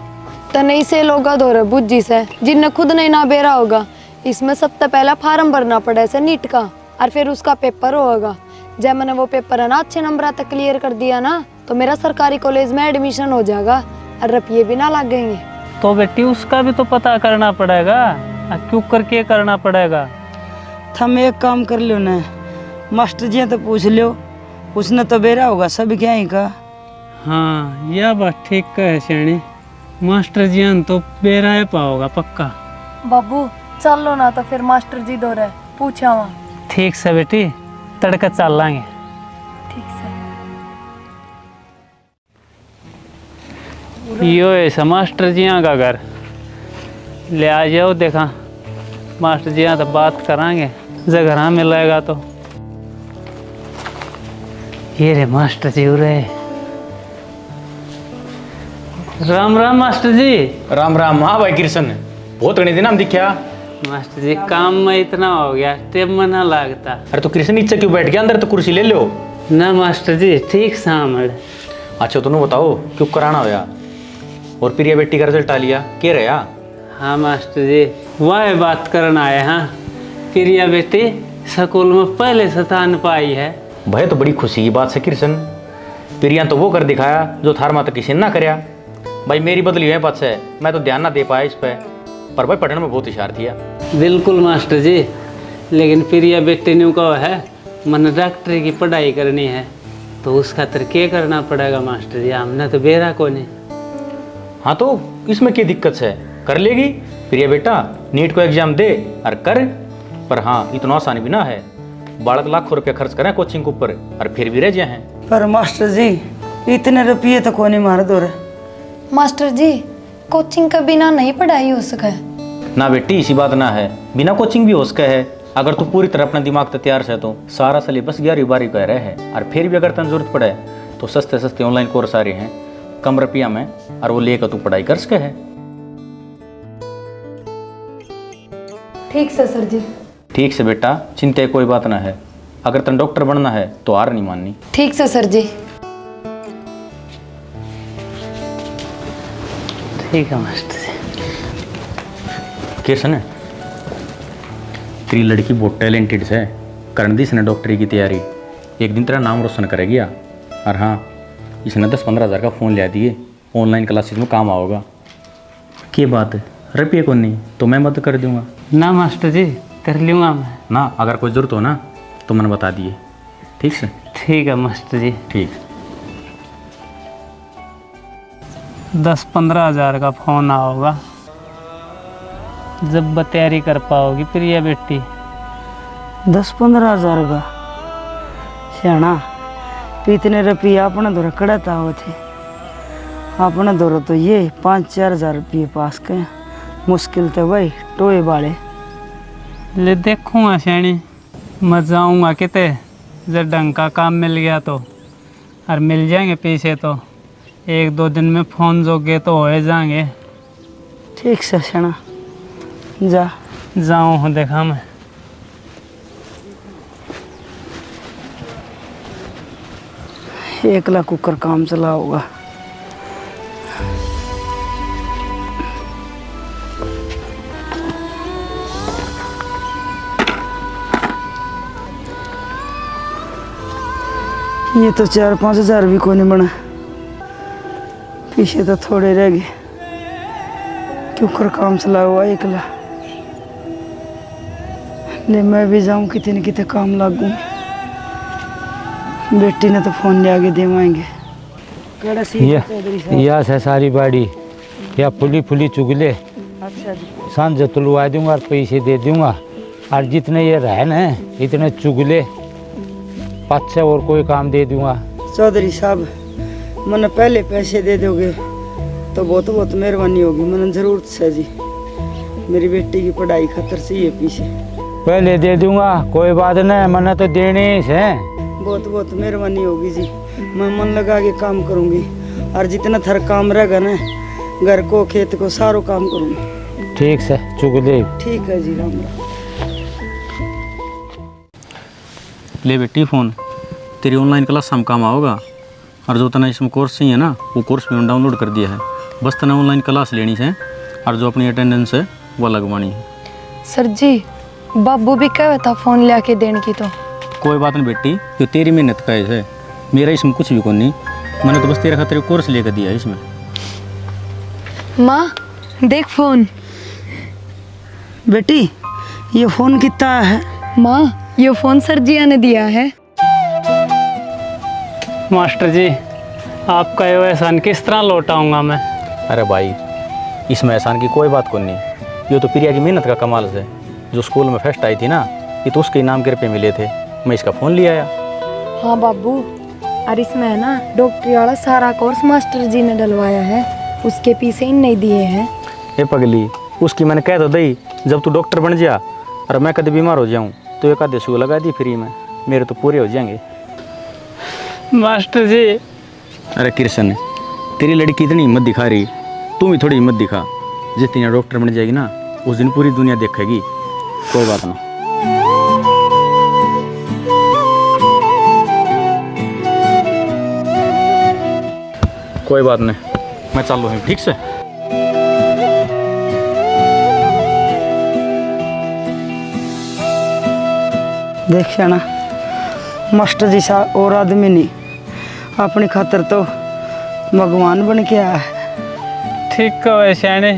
तो नहीं से लोग दौरे बुज्जी से जिनने खुद नहीं ना बेरा होगा। इसमें सबसे पहला फार्म भरना पड़े से नीट का, और फिर उसका पेपर होगा। जब मैंने वो पेपर है ना अच्छे नंबर तक क्लियर कर दिया ना, तो मेरा सरकारी कॉलेज में एडमिशन हो जाएगा और रुपये भी ना लगेंगे। तो बेटी उसका भी तो पता करना पड़ेगा, क्यों करके करना पड़ेगा? थम एक काम कर लो ना, मास्टर जी तो पूछ लो, उसने तो बेरा होगा सब क्या ही का। हाँ यह बात ठीक है श्याणी, मास्टर जी अन तो बेराए पाओगा पक्का। बाबू चलो ना तो फिर मास्टर जी दो रहे पूछा वहाँ। ठीक से बेटी, तड़का चल लाएंगे। ठीक से। यो ऐसा मास्टर जी का घर, ले आ जाओ, देखा मास्टर जी तो बात करांगे, जगह हाँ मिलेगा तो। ये रे मास्टर जी उरे। राम राम मास्टर जी। राम राम। हाँ भाई कृष्ण, बहुत घने दिन हम दिखा। मास्टर जी काम में इतना हो गया, टेम में ना लगता। अरे तो कृष्ण नीचे क्यों बैठ गया, अंदर तो कुर्सी ले लो ना। मास्टर जी ठीक सामने। अच्छा तुम बताओ क्यों कराना होया, और प्रिया बेटी का रिजल्ट आ लिया के रहा? हाँ मास्टर जी वह बात करना आए। हाँ प्रिया बेटी स्कूल में पहले स्थान पाई है। भाई तो बड़ी खुशी की बात है कृष्ण। प्रिया तो वो कर दिखाया जो थार माता किसी ने ना कराया। भाई मेरी बदली है बात है, मैं तो ध्यान ना दे पाया इस पर भाई पढ़ने में बहुत होशियार थी। बिल्कुल मास्टर जी, लेकिन प्रिया बेटी ने कहा है मन डॉक्टरी की पढ़ाई करनी है, तो उस खातिर क्या करना पड़ेगा मास्टर जी? हमने तो बेरा को नहीं। हाँ तो इसमें क्या दिक्कत है, कर लेगी प्रिया बेटा। नीट को एग्जाम दे और कर। पर हाँ इतना आसान भी ना है, बालक लाखों रुपया खर्च करें कोचिंग के ऊपर और फिर भी रह जाए हैं। पर मास्टर जी इतने रुपये तो कोनी मार दो रे। मास्टर जी कोचिंग का बिना नहीं पढ़ाई हो सका है ना बेटी, इसी बात ना है, बिना कोचिंग भी हो सका है। अगर तू पूरी तरह अपना दिमाग तो तैयार है तो सारा सिलेबस 11वीं 12वीं का रहे है। और फिर भी अगर तन जरूरत पड़े तो सस्ते सस्ते ऑनलाइन कोर्स आ रहे हैं कम रुपया में, और वो लेकर तू पढ़ाई कर सके है। ठीक से सर जी। ठीक से बेटा, चिंता की कोई बात ना है। अगर तन डॉक्टर बनना है तो हार नहीं माननी। ठीक से सर जी। ठीक है मास्टर जी। कैसे है तेरी लड़की बहुत टैलेंटेड है, करने दी इसने डॉक्टरी की तैयारी, एक दिन तेरा नाम रोशन करेगी। और हाँ इसने 10-15 हज़ार का फ़ोन ले दिए, ऑनलाइन क्लासेस में काम आओगा। क्या बात है, रुपये को नहीं तो मैं मदद कर दूंगा ना मास्टर जी, कर लूँगा मैं ना। अगर कोई ज़रूरत हो ना तो मैंने बता दिए। ठीक से? ठीक है मास्टर जी। ठीक। 10-15 हज़ार का फ़ोन आओगा, जब तैयारी कर पाओगी प्रिया बेटी। 10-15 हज़ार का सियाना, इतने रुपये अपने दो कड़ा था वो थे। अपने दो तो ये 5-4 हज़ार रुपये पास के मुश्किल थे भाई टोए वाले। ले देखूँगा श्याणी, मैं जाऊँगा किते, जब ढंग का काम मिल गया तो, और मिल जाएंगे पैसे तो 1-2 दिन में फ़ोन जोगे तो हो जाएंगे। ठीक से सियाना जा। जाऊँ देखा मैं। एक लाख कुकर काम चला होगा। ये तो 4-5 हज़ार भी कोई नहीं बना, पीछे तो थोड़े रह गए। कुकर काम चला हुआ एकला। ले मैं भी जाऊं कितने न कितने काम लागू। बेटी ने तो फोन ले आगे देवाएंगे। यह है सारी बाड़ी, या फुली फुली चुगले। अच्छा जी। सांझ तुलवा दूंगा और पैसे दे दूंगा, और जितने ये रहे ना इतने चुगले पाँच और कोई काम दे दूंगा। चौधरी साहब मैंने पहले पैसे दे दोगे तो बहुत मेहरबानी होगी। मैंने ज़रूरत है जी, मेरी बेटी की पढ़ाई खतर से ही है पीछे। पहले दे दूंगा, कोई बात नहीं, मैंने तो देने ही है। बहुत मेहरबानी होगी जी, मैं मन लगा के काम करूंगी, और जितना थर काम रहेगा ना घर को खेत को सारो काम करूंगी। ठीक से चुगले। ठीक है जी, राम राम। ले बेटी फ़ोन, तेरी ऑनलाइन क्लास हम काम आओगा, और जो तना इसमें कोर्स चाहिए ना वो कोर्स भी डाउनलोड कर दिया है। बस तना ऑनलाइन क्लास लेनी है, और जो अपनी अटेंडेंस है वो लगवानी है। सर जी बाबू भी कहा था फ़ोन ले आके देने की, तो कोई बात नहीं बेटी, जो तेरी मेहनत का है, मेरा इसमें कुछ भी कोई नहीं। मैंने तो बस तेरे खातिर कोर्स लेकर दिया है इसमें। माँ देख फ़ोन। बेटी ये फ़ोन कितना है? माँ ये फ़ोन सर जी ने दिया है। मास्टर जी आपका ये एहसान किस तरह लौटाऊंगा मैं? अरे भाई, इसमें एहसान की कोई बात को नहीं। ये तो प्रिया की मेहनत का कमाल है। जो स्कूल में फर्स्ट आई थी ना, ये तो उसके इनाम के रुपये मिले थे। मैं इसका फ़ोन ले आया। हाँ बाबू, और इसमें है ना डॉक्टरी वाला सारा कोर्स मास्टर जी ने डलवाया है, उसके पीछे इन नहीं दिए हैं। ए पगली, उसकी मैंने कह तो दी, जब तू डॉक्टर बन जा और मैं कभी बीमार हो जाऊँ तो एक आधे सौ लगा दी फ्री में, मेरे तो पूरे हो जाएंगे। मास्टर जी। अरे कृष्ण, तेरी लड़की इतनी हिम्मत दिखा रही, तू भी थोड़ी हिम्मत दिखा। जिस दिन डॉक्टर बन जाएगी ना, उस दिन पूरी दुनिया देखेगी। कोई बात ना। कोई बात नहीं, मैं चालू हूँ, ठीक से। देखिए ना, मास्टर जी सा और आदमी नहीं, अपनी खातर तो भगवान बन के आया है। ठीक कहो शाने,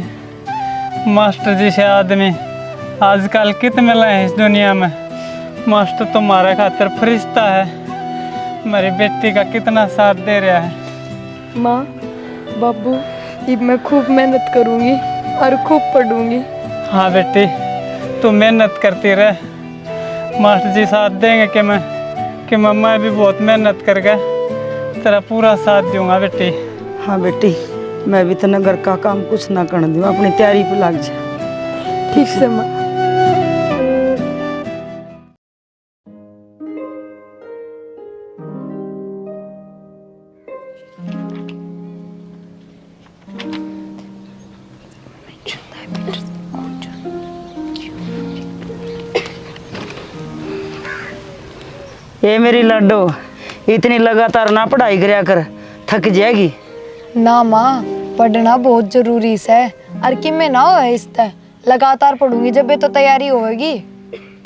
मास्टर जी से आदमी आजकल कितने मिले हैं इस दुनिया में। मास्टर तुम्हारा खातर फरिश्ता है, मेरी बेटी का कितना साथ दे रहा है। माँ, बाबू, अब मैं खूब मेहनत करूँगी और खूब पढ़ूँगी। हाँ बेटी, तू मेहनत करती रह, मास्टर जी साथ देंगे कि मैं भी बहुत मेहनत करके तेरा पूरा साथ दूंगा बेटी। हाँ बेटी, मैं भी तेना घर का काम कुछ ना करने दूँ, अपनी तैयारी पे लग जा। ठीक से माँ। ये मेरी लड्डू, इतनी लगातार ना पढ़ाई करया कर, थक जाएगी। ना माँ, पढ़ना बहुत जरूरी है, और कि मैं ना हो इससे लगातार पढ़ूंगी जब ये तो तैयारी होगी।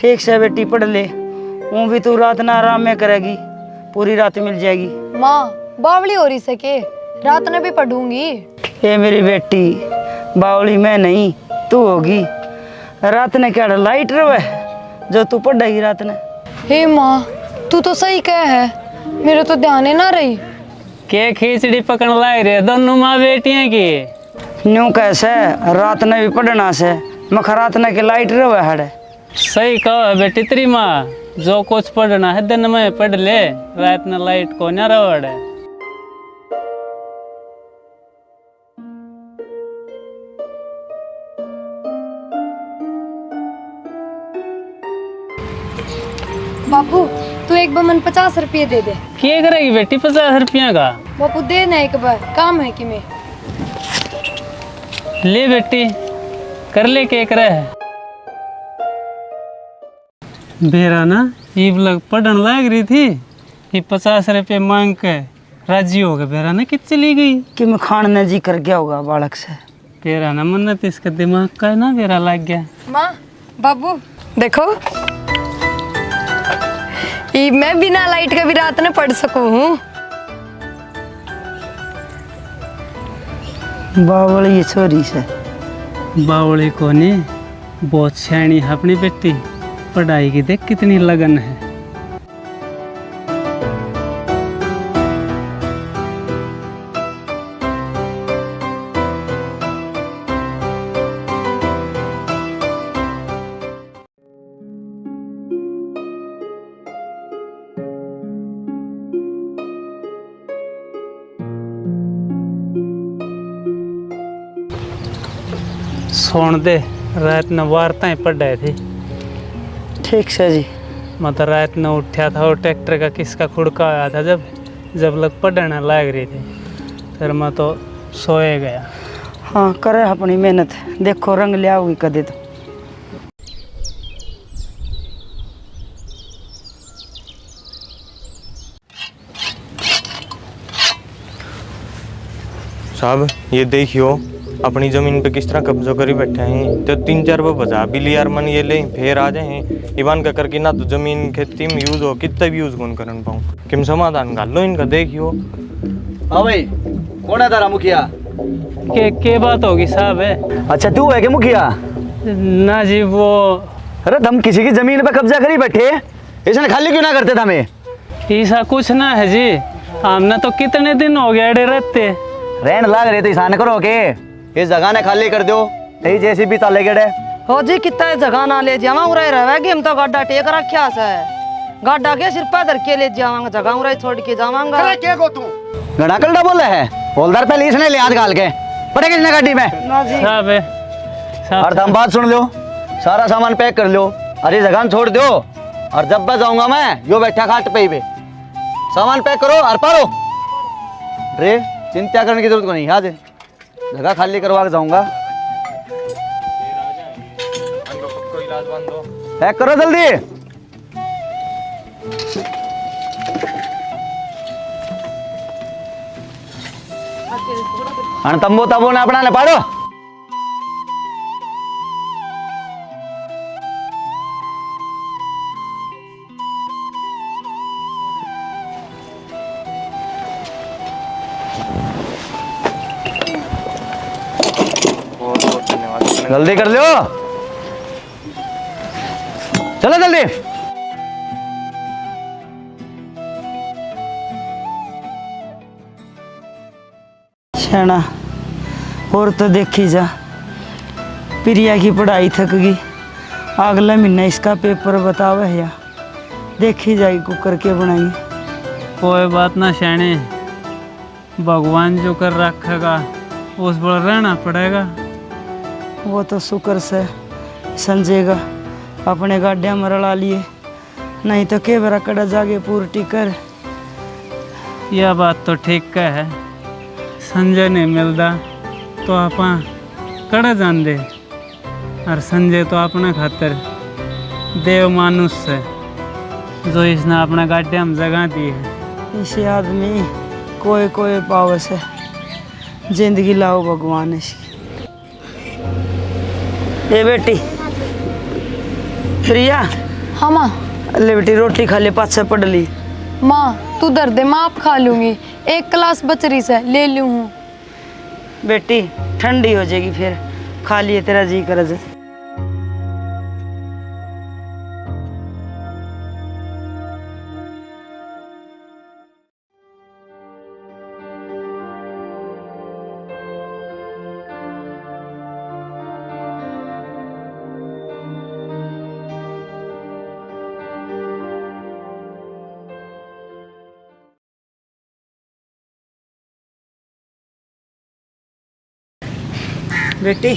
ठीक से बेटी, पढ़ ले। वो भी तू रात ना आराम में करेगी, पूरी रात मिल जाएगी। माँ, बावली हो रही सके, रात में भी पढ़ूंगी। ये मेरी बेटी, बावली मैं नहीं, तू होगी। रात ने क्या लाइट रहे जो तू पढ़ेगी रात ने। हे माँ, तू तो सही कह है, मेरे तो ध्यान ही ना रही। के खिचड़ी पकड़ लाई रे दोनों माँ बेटियां की। न्यू कैसे रात ने भी पढ़ना से, मख रात ने के लाइट रहे हड़े। सही कहो बेटी तेरी माँ, जो कुछ पढ़ना है दिन में पढ़ ले, रात में लाइट को न रवड़े। बापू, तू एक बार मन 50 रुपये दे दे। क्या करेगी बेटी 50 रुपया का? बापू दे ना एक बार, काम है कि मैं। ले बेटी, कर ले के करे है। बेरा ना ये लग पढ़न लग रही थी, ये 50 रुपये मांग के राजी हो गए। बेरा ना कित चली गई कि मैं खान ने जी कर गया होगा बालक से। बेरा ना मन्नत इसका दिमाग का ना बेरा लग गया। माँ, बाबू देखो, ये मैं बिना लाइट के भी रात में पढ़ सकूं हूँ। बावली ये छोरी से। बावली को ने बहुत सियाणी है अपनी बेटी, पढ़ाई की देख कितनी लगन है। सोन दे, रात न वार्ताएं पढ़ रहे थे। ठीक से जी। मतलब रात न उठा था और ट्रैक्टर का किसका खुड़का आया था, जब लोग पढ़ने लग रही थी, फिर मैं तो सोए गया। हाँ, करे अपनी मेहनत, देखो रंग लिया हुई कदे तो। साहब ये देखियो, अपनी जमीन पे किस तरह कब्जा करी बैठे हैं। तो 3-4 वो बजा भी लिया मन ये ले, फिर आ जाए ईवान का करके ना तो जमीन खेती में यूज हो, कितना भी यूज कौन करन पाऊँ। किम समाधान गाल लो इनका, देखियो। हाँ भाई, कौन है तारा मुखिया? के बात होगी साहब है? अच्छा तू है क्या मुखिया? ना जी वो। अरे तुम किसी की जमीन पे कब्जा करी बैठे, इसने खाली क्यों ना करते था? मैं ऐसा कुछ ना है जी, हमने तो कितने दिन हो गए अड़े रहते। रहन लाग रहे तो ईसान करो के इस जगह ने खाली कर दो यही जैसी भी ताले गेड़े हो जी कितना जगह ना ले जावा उरे रहेगी हम तो गड्ढा टेक रखा से गड्ढा के सिर पे धर के ले जावांगा जगह उरे छोड़ के जावांगा। अरे क्या को तू गड़ा कल्डा बोले है होलदार पहले इसने ले हाथ गाल के पड़े किसने गाड़ी में साहब है और तुम बात सुन लो सारा सामान पैक कर लो अरे जगह छोड़ दो और जब मैं जाऊंगा मैं यो बैठा खाट पे ही पे सामान पैक करो और पारो रे चिंता करने की जरूरत को नहीं याद है जगह खाली करवा के जाऊंगा पैक करो जल्दी तंबू तंबू ने अपना ने पाड़ो जल्दी कर लो चलो जल्दी छेना और तो देखी जा प्रिया की पढ़ाई थक गई अगला महीना इसका पेपर बतावे है या देखी जाएगी को करके बनाएंगे। कोई बात ना शैने भगवान जो कर रखेगा उस पर रहना पड़ेगा। वो तो शुक्र से संजेगा अपने गाड्या में रला लिए नहीं तो के बरा कड़ा जागे पूर्ति कर। यह बात तो ठीक का है संजय नहीं मिलता तो आप कड़ा जान दे और संजय तो अपने खातर देव मानुष है जो इसने अपना गाड्या में जगह दी है। इसे आदमी कोई कोई पावस है जिंदगी लाओ भगवान इसकी। ए बेटी प्रिया। हाँ माँ। ले बेटी रोटी खा ले पाँच से पढ़ ली। माँ तू दर्द है माँ आप खा लूंगी एक क्लास बच रही से ले लूँ। बेटी ठंडी हो जाएगी फिर खा लिए तेरा जी कर। बेटी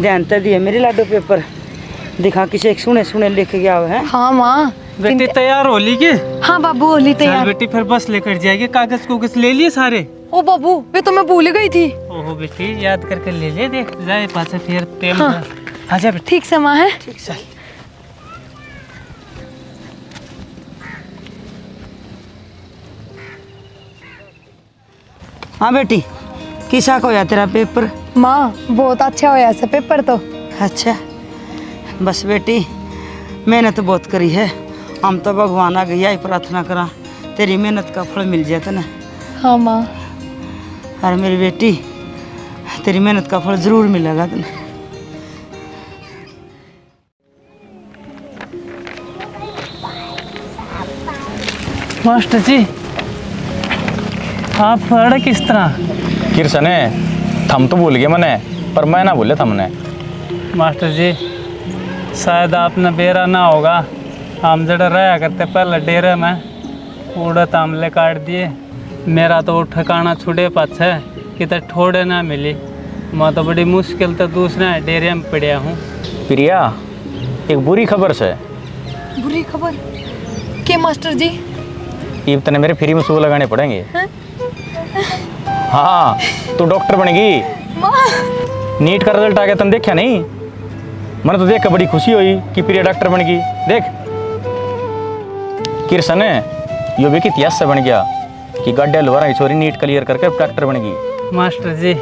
ध्यान तो दिए मेरी लाडो पेपर दिखा किसे एक सुने सुने लेके गया है। हाँ माँ। बेटी तैयार हो ली के? हाँ बाबू होली तैयार। बेटी फिर बस लेकर जाएगी कागज कुगज ले लिए सारे। ओ बाबू वे तो मैं भूल गई थी। ओहो बेटी याद करके ले ले देख जाए पास फिर टेम। हाँ। आजा बेटी। ठीक से माँ है। ठीक से। हाँ बेटी किसा को या तेरा पेपर? माँ बहुत अच्छा होया से पेपर तो। अच्छा बस बेटी मेहनत बहुत करी है हम तो भगवान आगे यही प्रार्थना करा तेरी मेहनत का फल मिल जाता ना। हाँ माँ। और मेरी बेटी तेरी मेहनत का फल जरूर मिलेगा तुम्हें। मास्टर जी आप पढ़े किस तरह? किरसन थम तो भूल गए मने पर मैं ना भूले थमने। मास्टर जी शायद आपने बेरा ना होगा हम जड़ा रहा करते पहले डेरे में उड़त आमले काट दिए मेरा तो ठिकाना छुड़े पाछ है कि तो ठोड़े ना मिली मैं तो बड़ी मुश्किल तो दूसरे डेरे में पड़िया हूँ। प्रिया एक बुरी खबर से। बुरी खबर के मास्टर जी? ये तने मेरे फ्री में सू लगाने पड़ेंगे। हाँ तू डॉक्टर बनेगी। नीट का रिजल्ट आ गया तुम देखा नहीं? मैंने तो देख कर बड़ी खुशी हुई कि प्रिया डॉक्टर बन गई। देख किरसन यो भी इतिहास से बन गया कि गड्ढे लुहारा छोरी नीट क्लियर करके डॉक्टर बन गई। मास्टर जी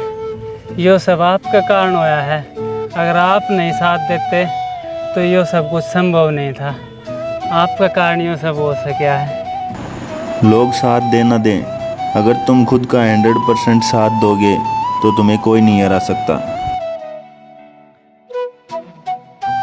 यो सब आपका कारण होया है अगर आप नहीं साथ देते तो यो सब कुछ संभव नहीं था। आपका कारण यो सब हो सका है। लोग साथ दे न दें अगर तुम खुद का 100% साथ दोगे तो तुम्हें कोई नहीं हरा सकता।